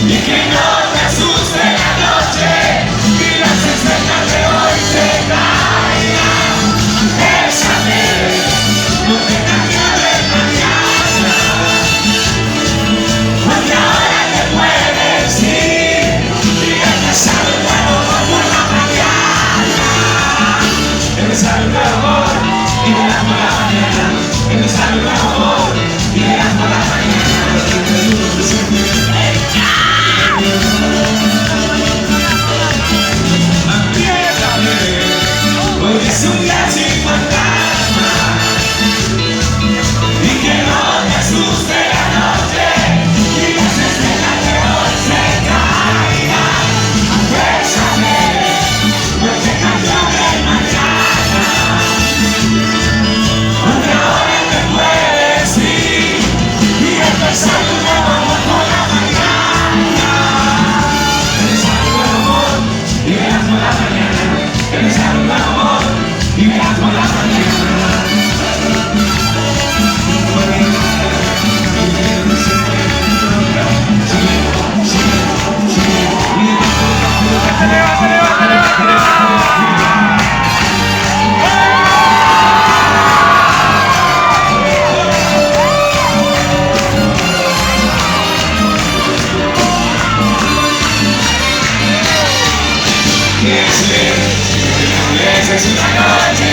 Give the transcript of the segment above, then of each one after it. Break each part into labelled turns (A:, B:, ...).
A: y que no te asuste la noche y las estrellas de hoy se caigan. Bésame, no tengas miedo de mañana, porque ahora te puedes ir y empezar de nuevo por la mañana. Empezar de nuevo y verás por la mañana. Empezar de nuevo y verás por la mañana. Hoy es un día sin fantasma y que no te asuste la noche y las estrellas de hoy se caigan. Bésame, no tengas miedo de mañana, porque ahora te puedes ir y empezar de nuevo por la mañana. Empezar de nuevo y verás por la mañana. Empezar de nuevo y verás por la mañana. Es una noche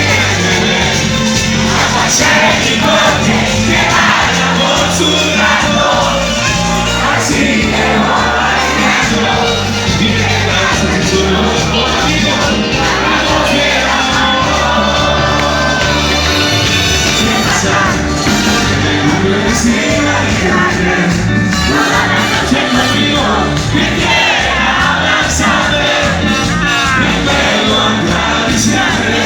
A: a pasar el coche que vaya por su lado, así que va bailando y te vas en su oído, vamos bien amor. ¿Qué pasa? Me juro que si la dejaré toda la noche conmigo, me quiere abrazarme, me pego a acariciarme.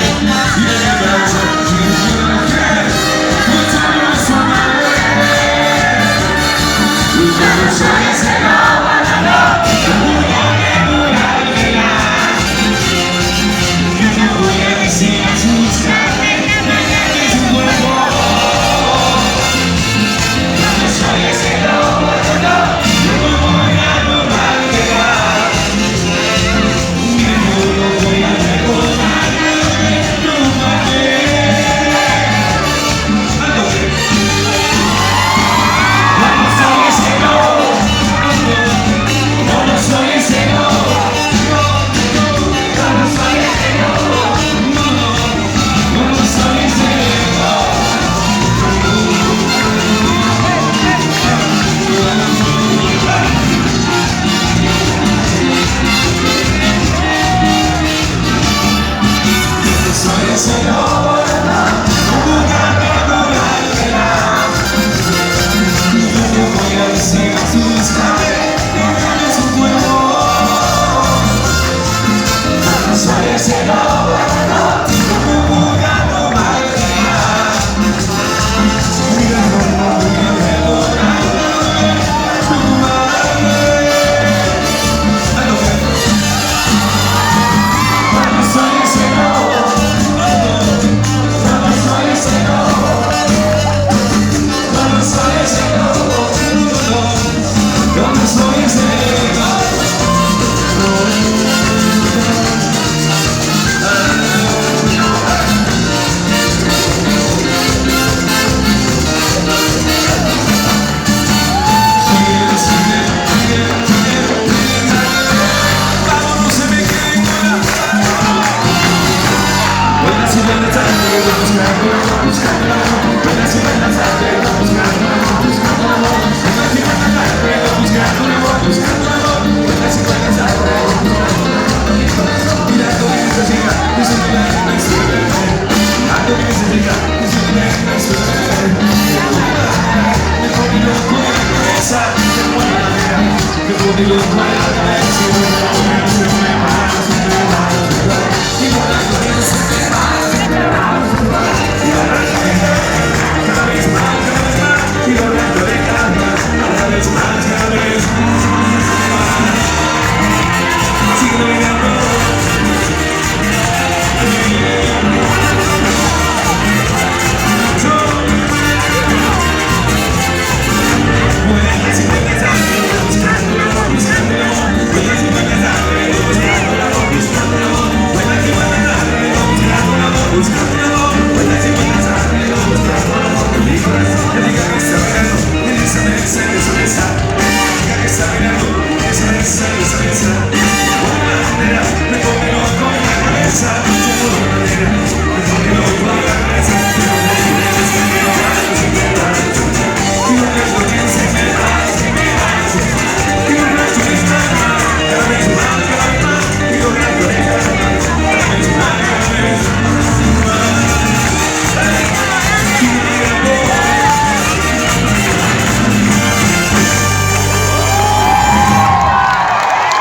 B: Contigo,